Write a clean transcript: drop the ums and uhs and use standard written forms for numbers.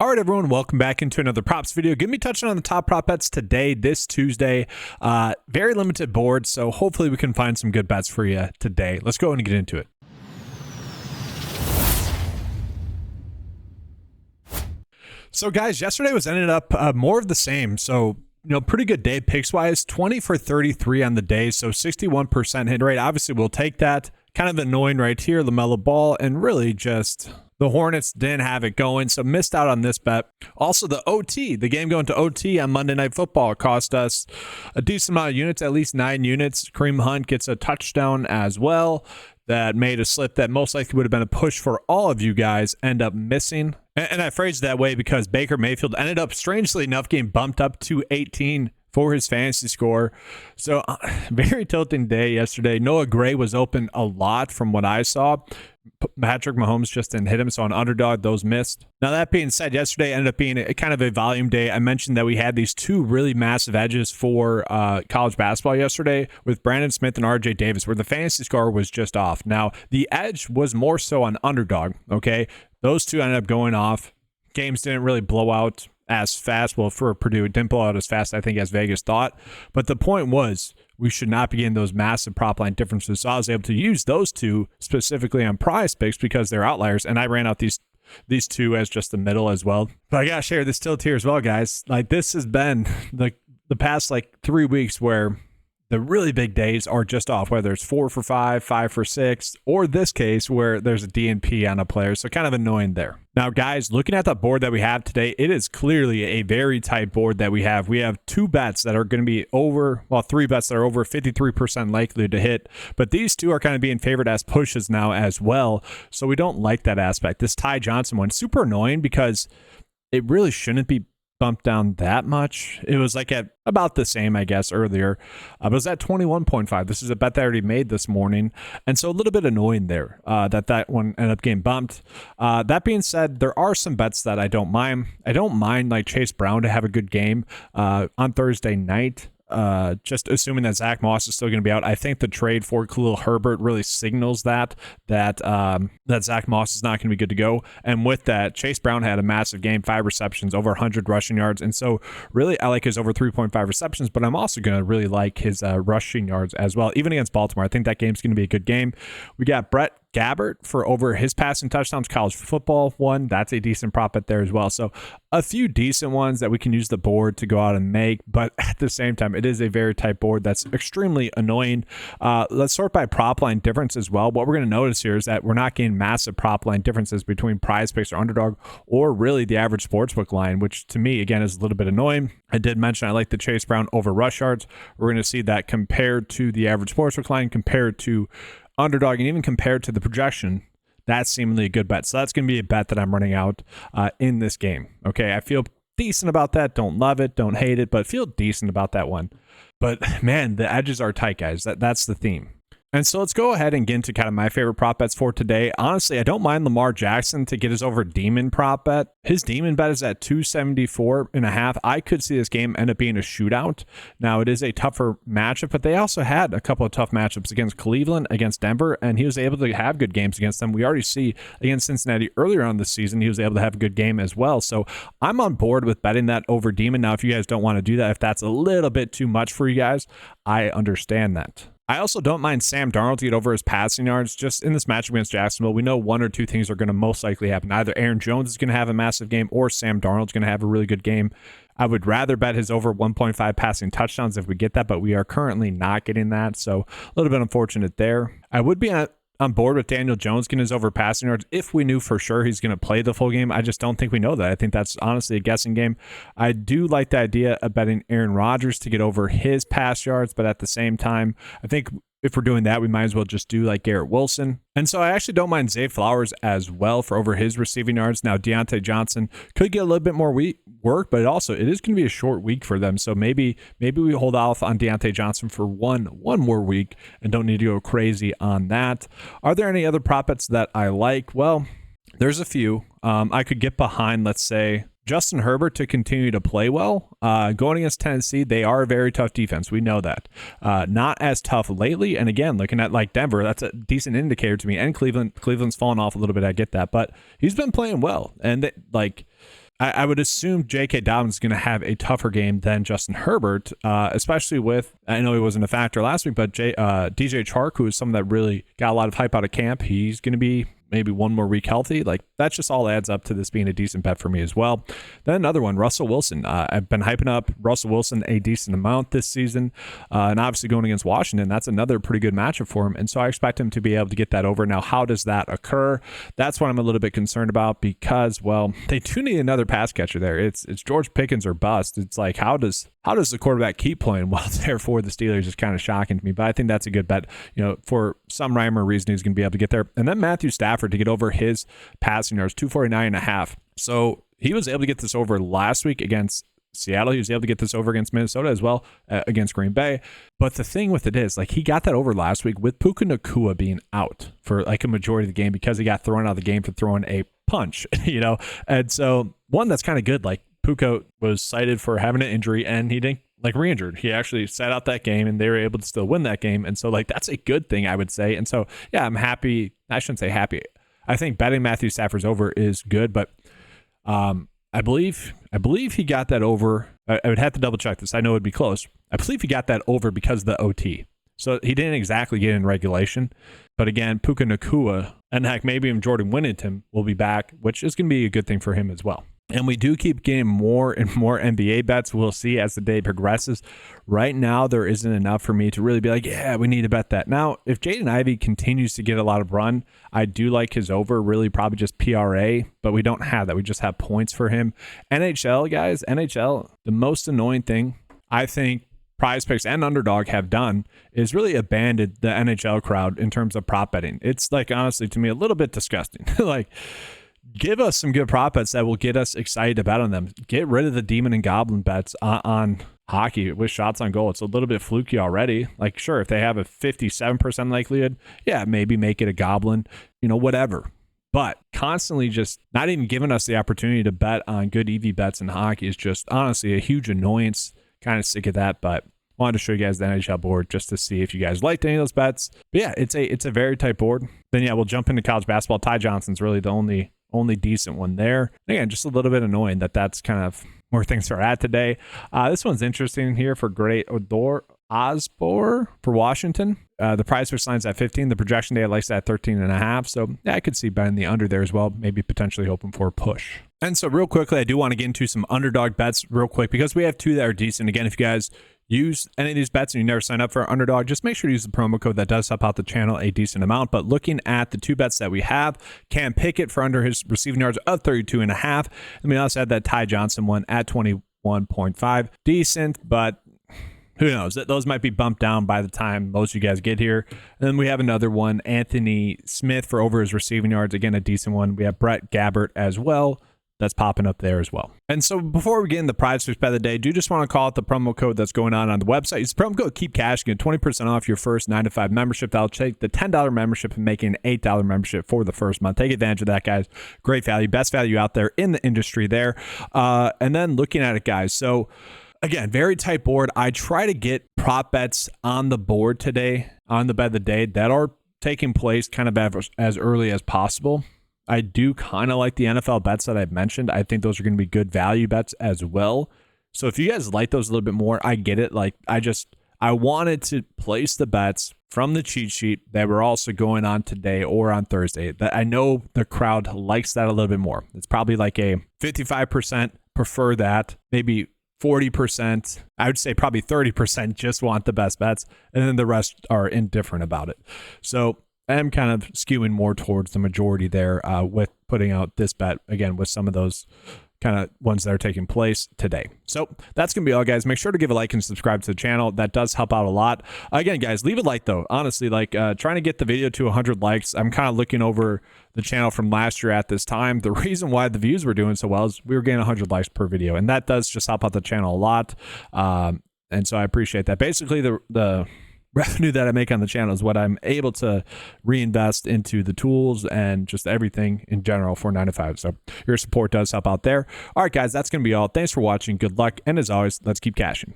All right, everyone, welcome back into another props video. Give me touching on the top prop bets today, this Tuesday. Very limited board, so hopefully we can find some good bets for you today. Let's go and get into it. So, guys, yesterday ended up more of the same. So, pretty good day picks wise. 20 for 33 on the day, so 61% hit rate. Obviously, we'll take that. Kind of annoying right here, LaMelo Ball, and really just the Hornets didn't have it going, so missed out on this bet. Also, the OT, the game going to OT on Monday Night Football, cost us a decent amount of units, at least 9 units. Kareem Hunt gets a touchdown as well. That made a slip that most likely would have been a push for all of you guys, end up missing. And I phrased it that way because Baker Mayfield ended up, strangely enough, getting bumped up to 18 for his fantasy score. So very tilting day yesterday. Noah Gray was open a lot from what I saw. Patrick Mahomes just didn't hit him, so on underdog, those missed. Now, that being said, yesterday ended up being a kind of a volume day. I mentioned that we had these two really massive edges for college basketball yesterday with Brandon Smith and RJ Davis, where the fantasy score was just off. Now, the edge was more so on underdog, okay? Those two ended up going off. Games didn't really blow out as fast. Well, for Purdue, it didn't blow out as fast, I think, as Vegas thought. But the point was, we should not be getting those massive prop line differences. So I was able to use those two specifically on PrizePicks because they're outliers. And I ran out these two as just the middle as well. But I got to share this tilt here as well, guys. Like, this has been the past 3 weeks where the really big days are just off, whether it's 4 for 5, 5 for 6, or this case where there's a DNP on a player. So kind of annoying there. Now, guys, looking at the board that we have today, it is clearly a very tight board that we have. We have 2 bets that are going to be over, well, 3 bets that are over 53% likely to hit, but these 2 are kind of being favored as pushes now as well. So we don't like that aspect. This Ty Johnson one, super annoying because it really shouldn't be bumped down that much. It was like at about the same, I guess, earlier. But it was at 21.5. This is a bet that I already made this morning. And so a little bit annoying there that one ended up getting bumped. That being said, there are some bets that I don't mind. I don't mind like Chase Brown to have a good game on Thursday night. Just assuming that Zach Moss is still going to be out. I think the trade for Khalil Herbert really signals that Zach Moss is not going to be good to go. And with that, Chase Brown had a massive game, 5 receptions, over 100 rushing yards. And so really I like his over 3.5 receptions, but I'm also going to really like his rushing yards as well. Even against Baltimore, I think that game's going to be a good game. We got Brett Gabbert for over his passing touchdowns, college football one. That's a decent prop bet there as well. So a few decent ones that we can use the board to go out and make, but at the same time, it is a very tight board that's extremely annoying. Let's sort by prop line difference as well. What we're going to notice here is that we're not getting massive prop line differences between PrizePicks or Underdog or really the average sportsbook line, which to me, again, is a little bit annoying. I did mention I like the Chase Brown over rush yards. We're going to see that compared to the average sportsbook line, compared to Underdog, and even compared to the projection. That's seemingly a good bet. So that's going to be a bet that I'm running out in this game. Okay, I feel decent about that. Don't love it, don't hate it, but feel decent about that one. But man, the edges are tight, guys. That's the theme. And so let's go ahead and get into kind of my favorite prop bets for today. Honestly, I don't mind Lamar Jackson to get his over demon prop bet. His demon bet is at 274.5. I could see this game end up being a shootout. Now, it is a tougher matchup, but they also had a couple of tough matchups against Cleveland, against Denver, and he was able to have good games against them. We already see against Cincinnati earlier on this season, he was able to have a good game as well. So I'm on board with betting that over demon. Now, if you guys don't want to do that, if that's a little bit too much for you guys, I understand that. I also don't mind Sam Darnold to get over his passing yards. Just in this matchup against Jacksonville, we know 1 or 2 things are going to most likely happen. Either Aaron Jones is going to have a massive game or Sam Darnold is going to have a really good game. I would rather bet his over 1.5 passing touchdowns if we get that, but we are currently not getting that. So a little bit unfortunate there. I would be on board with Daniel Jones getting his over passing yards if we knew for sure he's going to play the full game. I just don't think we know that. I think that's honestly a guessing game. I do like the idea of betting Aaron Rodgers to get over his pass yards, but at the same time, I think if we're doing that, we might as well just do like Garrett Wilson. And so I actually don't mind Zay Flowers as well for over his receiving yards. Now, Deontay Johnson could get a little bit more work, but it is going to be a short week for them. So maybe we hold off on Deontay Johnson for one more week and don't need to go crazy on that. Are there any other prop bets that I like? Well, there's a few. I could get behind, let's say, Justin Herbert to continue to play well. Going against Tennessee, they are a very tough defense. We know that. Not as tough lately. And again, looking at like Denver, that's a decent indicator to me. And Cleveland's fallen off a little bit. I get that. But he's been playing well. And I would assume J.K. Dobbins is going to have a tougher game than Justin Herbert, especially with, I know he wasn't a factor last week, but DJ Chark, who is someone that really got a lot of hype out of camp, he's going to be maybe one more week healthy. Like, that just all adds up to this being a decent bet for me as well. Then another one, Russell Wilson. I've been hyping up Russell Wilson a decent amount this season, and obviously going against Washington, that's another pretty good matchup for him, and so I expect him to be able to get that over. Now, how does that occur? That's what I'm a little bit concerned about, because, well, they do need another pass catcher there. It's George Pickens or bust. It's like, how does the quarterback keep playing well there for the Steelers is kind of shocking to me, but I think that's a good bet. For some rhyme or reason, he's going to be able to get there. And then Matthew Stafford to get over his passing yards, 249.5. So he was able to get this over last week against Seattle. He was able to get this over against Minnesota as well, against Green Bay. But the thing with it is, like, he got that over last week with Puka Nacua being out for like a majority of the game because he got thrown out of the game for throwing a punch, And so, one, that's kind of good. Like, Puka was cited for having an injury and he didn't re-injured. He actually sat out that game and they were able to still win that game. And so, like, that's a good thing, I would say. And so, yeah, I'm happy. I shouldn't say happy. I think betting Matthew Stafford's over is good, but I believe he got that over. I would have to double check this. I know it'd be close. I believe he got that over because of the OT. So he didn't exactly get in regulation. But again, Puka Nacua and heck, maybe even Jordan Whittington will be back, which is going to be a good thing for him as well. And we do keep getting more and more NBA bets. We'll see as the day progresses. Right now, there isn't enough for me to really be like, yeah, we need to bet that. Now, if Jaden Ivey continues to get a lot of run, I do like his over, really probably just PRA, but we don't have that. We just have points for him. NHL, guys, NHL, the most annoying thing I think PrizePicks and Underdog have done is really abandoned the NHL crowd in terms of prop betting. It's like, honestly, to me, a little bit disgusting. Like, give us some good prop bets that will get us excited to bet on them. Get rid of the Demon and Goblin bets on hockey with shots on goal. It's a little bit fluky already. Like, sure, if they have a 57% likelihood, yeah, maybe make it a Goblin, whatever. But constantly just not even giving us the opportunity to bet on good EV bets in hockey is just honestly a huge annoyance. Kind of sick of that, but wanted to show you guys the NHL board just to see if you guys liked any of those bets. But yeah, it's a very tight board. Then yeah, we'll jump into college basketball. Ty Johnson's really the only decent one there. And again, just a little bit annoying that's kind of where things are at today. This one's interesting here for Great Odor Osbor for Washington. The PrizePicks line's at 15. The projection data likes that at 13.5. So yeah, I could see betting the under there as well. Maybe potentially hoping for a push. And so real quickly, I do want to get into some underdog bets real quick because we have two that are decent. Again, if you guys use any of these bets and you never sign up for Underdog, just make sure to use the promo code. That does help out the channel a decent amount. But looking at the two bets that we have, Cam Pickett for under his receiving yards of 32.5. And we also had that Ty Johnson one at 21.5. Decent, but who knows? Those might be bumped down by the time most of you guys get here. And then we have another one, Anthony Smith for over his receiving yards. Again, a decent one. We have Brett Gabbert as well. That's popping up there as well. And so before we get in the PrizePicks bet of the day, do just want to call out the promo code that's going on the website. Use the promo code Keep Cash, get 20% off your first 9 to 5 membership. That'll take the $10 membership and make it an $8 membership for the first month. Take advantage of that, guys. Great value, best value out there in the industry there. And then looking at it, guys. So again, very tight board. I try to get prop bets on the board today on the bet of the day that are taking place kind of as early as possible. I do kind of like the NFL bets that I've mentioned. I think those are going to be good value bets as well. So if you guys like those a little bit more, I get it. Like, I wanted to place the bets from the cheat sheet that were also going on today or on Thursday. That I know the crowd likes that a little bit more. It's probably like a 55% prefer that, maybe 40%. I would say probably 30% just want the best bets, and then the rest are indifferent about it. So I am kind of skewing more towards the majority there with putting out this bet, again, with some of those kind of ones that are taking place today. So that's going to be all, guys. Make sure to give a like and subscribe to the channel. That does help out a lot. Again, guys, leave a like, though. Honestly, like trying to get the video to 100 likes. I'm kind of looking over the channel from last year at this time. The reason why the views were doing so well is we were getting 100 likes per video, and that does just help out the channel a lot. And so I appreciate that. Basically, the revenue that I make on the channel is what I'm able to reinvest into the tools and just everything in general for 9 to 5. So your support does help out there. All right, guys, that's going to be all. Thanks for watching. Good luck. And as always, let's keep cashing.